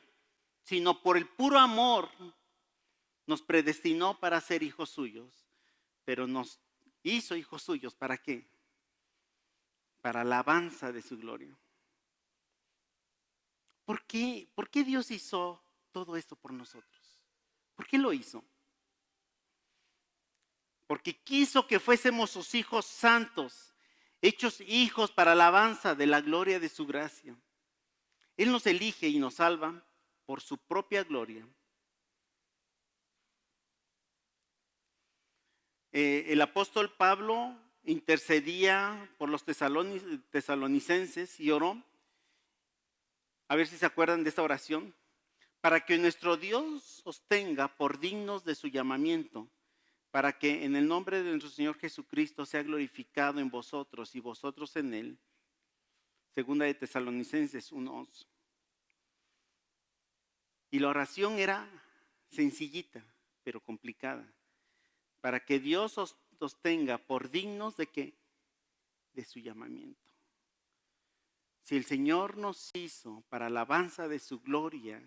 sino por el puro amor nos predestinó para ser hijos suyos. Pero nos hizo hijos suyos, ¿para qué? Para la alabanza de su gloria. ¿Por qué Dios hizo todo esto por nosotros? ¿Por qué lo hizo? Porque quiso que fuésemos sus hijos santos, hechos hijos para la alabanza de la gloria de su gracia. Él nos elige y nos salva por su propia gloria. El apóstol Pablo intercedía por los tesalonicenses y oró. A ver si se acuerdan de esta oración. para que nuestro Dios os tenga por dignos de su llamamiento, para que en el nombre de nuestro Señor Jesucristo sea glorificado en vosotros y vosotros en Él. Segunda de Tesalonicenses 1:11. Y la oración era sencillita, pero complicada, para que Dios os tenga por dignos de ¿qué? De su llamamiento. Si el Señor nos hizo para alabanza de su gloria,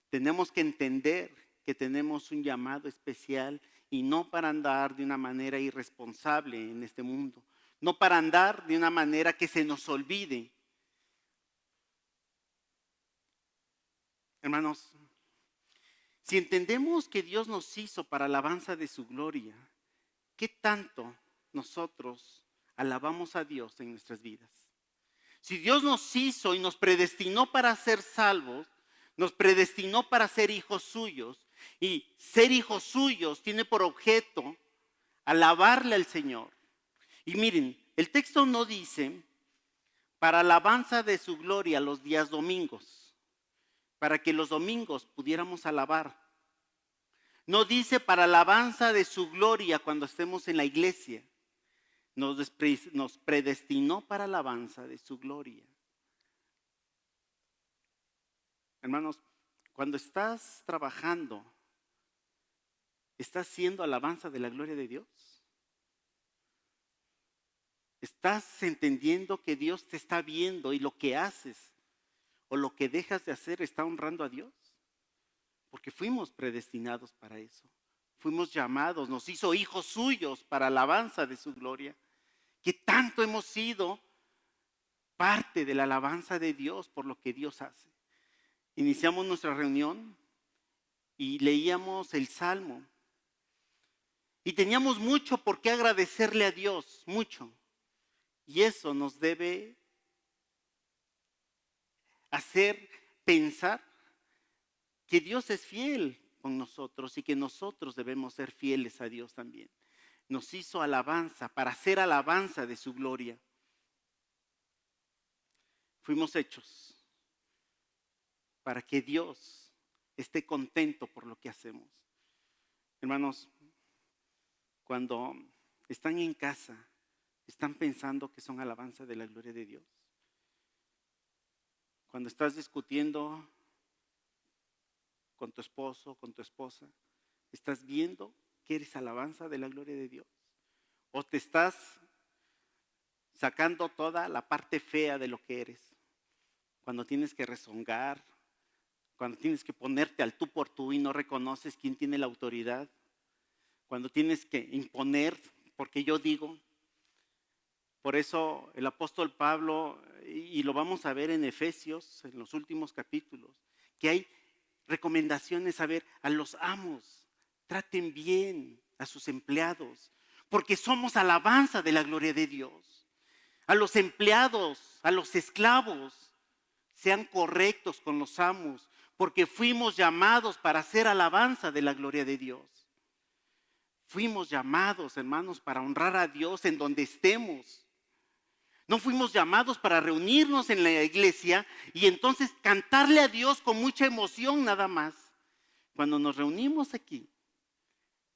tenemos que entender que tenemos un llamado especial y no para andar de una manera irresponsable en este mundo, no para andar de una manera que se nos olvide. Hermanos, si entendemos que Dios nos hizo para alabanza de su gloria, ¿qué tanto nosotros alabamos a Dios en nuestras vidas? Si Dios nos hizo y nos predestinó para ser salvos, nos predestinó para ser hijos suyos, y ser hijos suyos tiene por objeto alabarle al Señor. Y miren, el texto no dice para alabanza de su gloria los días domingos, para que los domingos pudiéramos alabar. No dice para alabanza de su gloria cuando estemos en la iglesia. Nos predestinó para alabanza de su gloria. Hermanos, cuando estás trabajando, ¿estás siendo alabanza de la gloria de Dios? ¿Estás entendiendo que Dios te está viendo y lo que haces o lo que dejas de hacer está honrando a Dios? Porque fuimos predestinados para eso. Fuimos llamados, nos hizo hijos suyos para alabanza de su gloria. Que tanto hemos sido parte de la alabanza de Dios por lo que Dios hace. Iniciamos nuestra reunión y leíamos el Salmo. Y teníamos mucho por qué agradecerle a Dios, mucho. Y eso nos debe hacer pensar que Dios es fiel con nosotros y que nosotros debemos ser fieles a Dios también. Nos hizo alabanza para hacer alabanza de su gloria. Fuimos hechos para que Dios esté contento por lo que hacemos. Hermanos, cuando están en casa, ¿están pensando que son alabanza de la gloria de Dios? Cuando estás discutiendo con tu esposo, con tu esposa, ¿estás viendo que eres alabanza de la gloria de Dios? ¿O te estás sacando toda la parte fea de lo que eres? Cuando tienes que rezongar, cuando tienes que ponerte al tú por tú y no reconoces quién tiene la autoridad, cuando tienes que imponer, porque yo digo. Por eso el apóstol Pablo, y lo vamos a ver en Efesios, en los últimos capítulos, que hay recomendaciones a ver a los amos, traten bien a sus empleados, porque somos alabanza de la gloria de Dios. A los empleados, a los esclavos, sean correctos con los amos, porque fuimos llamados para hacer alabanza de la gloria de Dios. Fuimos llamados, hermanos, para honrar a Dios en donde estemos. No fuimos llamados para reunirnos en la iglesia y entonces cantarle a Dios con mucha emoción nada más. Cuando nos reunimos aquí,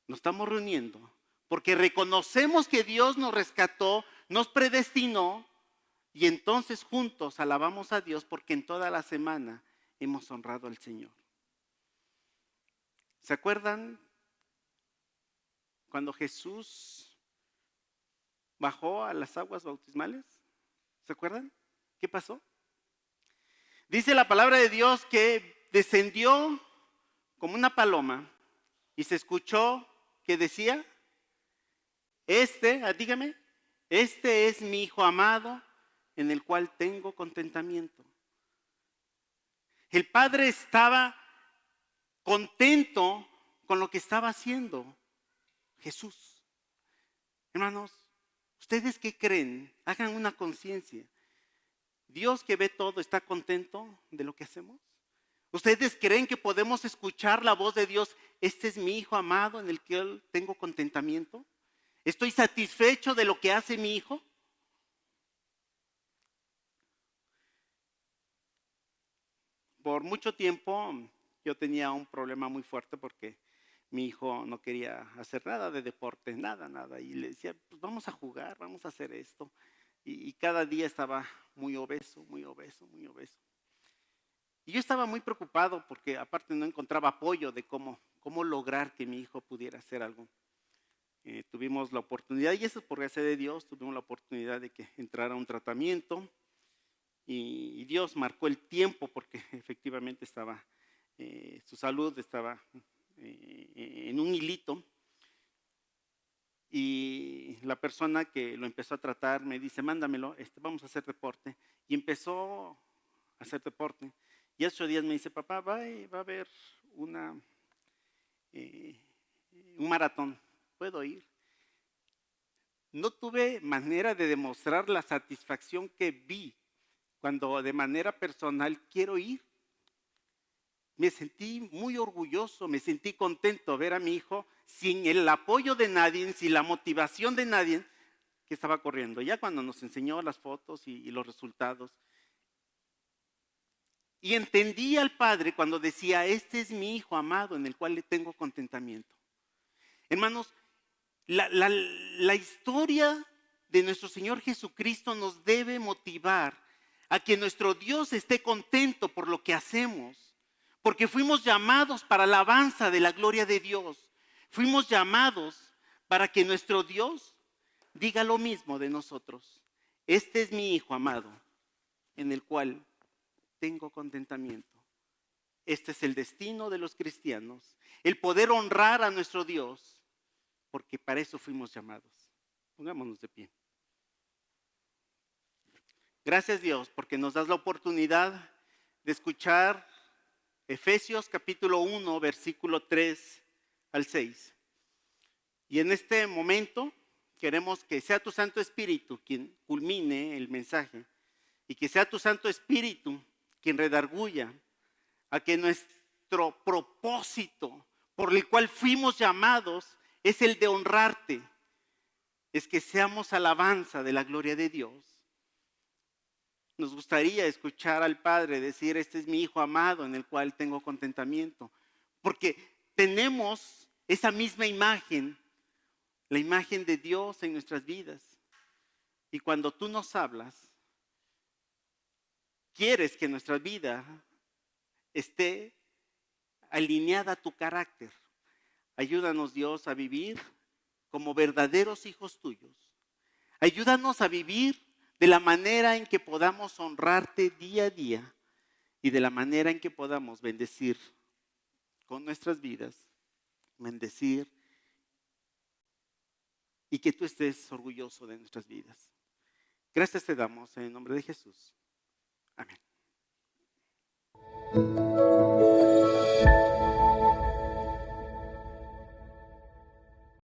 nos estamos reuniendo porque reconocemos que Dios nos rescató, nos predestinó y entonces juntos alabamos a Dios porque en toda la semana hemos honrado al Señor. ¿Se acuerdan cuando Jesús bajó a las aguas bautismales? ¿Se acuerdan? ¿Qué pasó? Dice la palabra de Dios que descendió como una paloma y se escuchó que decía, dígame, este es mi Hijo amado en el cual tengo contentamiento. El Padre estaba contento con lo que estaba haciendo Jesús. Hermanos, ¿ustedes qué creen? Hagan una conciencia. ¿Dios que ve todo está contento de lo que hacemos? ¿Ustedes creen que podemos escuchar la voz de Dios? Este es mi Hijo amado en el que tengo contentamiento. ¿Estoy satisfecho de lo que hace mi Hijo? Por mucho tiempo yo tenía un problema muy fuerte porque mi hijo no quería hacer nada de deporte, nada. Y le decía, pues vamos a jugar, vamos a hacer esto. Y cada día estaba muy obeso. Y yo estaba muy preocupado porque aparte no encontraba apoyo de cómo lograr que mi hijo pudiera hacer algo. Tuvimos la oportunidad, y eso es por gracia de Dios, tuvimos la oportunidad de que entrara a un tratamiento y Dios marcó el tiempo porque efectivamente estaba, su salud estaba en un hilito. Y la persona que lo empezó a tratar me dice, mándamelo, vamos a hacer deporte. Y empezó a hacer deporte. Y hace 8 días me dice, papá, va a haber eh, un maratón, ¿puedo ir? No tuve manera de demostrar la satisfacción que vi cuando de manera personal quiero ir. Me sentí muy orgulloso, me sentí contento ver a mi hijo sin el apoyo de nadie, sin la motivación de nadie que estaba corriendo. Ya cuando nos enseñó las fotos y los resultados. Y entendí al Padre cuando decía, este es mi hijo amado en el cual le tengo contentamiento. Hermanos, la historia de nuestro Señor Jesucristo nos debe motivar a que nuestro Dios esté contento por lo que hacemos, porque fuimos llamados para la alabanza de la gloria de Dios. Fuimos llamados para que nuestro Dios diga lo mismo de nosotros. Este es mi hijo amado, en el cual tengo contentamiento. Este es el destino de los cristianos, el poder honrar a nuestro Dios, porque para eso fuimos llamados. Pongámonos de pie. Gracias Dios porque nos das la oportunidad de escuchar Efesios capítulo 1, versículo 3 al 6. Y en este momento queremos que sea tu Santo Espíritu quien culmine el mensaje y que sea tu Santo Espíritu quien redarguya a que nuestro propósito por el cual fuimos llamados es el de honrarte, es que seamos alabanza de la gloria de Dios. Nos gustaría escuchar al Padre decir, este es mi Hijo amado en el cual tengo contentamiento, porque tenemos esa misma imagen, la imagen de Dios en nuestras vidas. Y cuando tú nos hablas, quieres que nuestra vida esté alineada a tu carácter. Ayúdanos, Dios, a vivir como verdaderos hijos tuyos. Ayúdanos a vivir de la manera en que podamos honrarte día a día y de la manera en que podamos bendecir con nuestras vidas, bendecir y que tú estés orgulloso de nuestras vidas. Gracias te damos en el nombre de Jesús. Amén.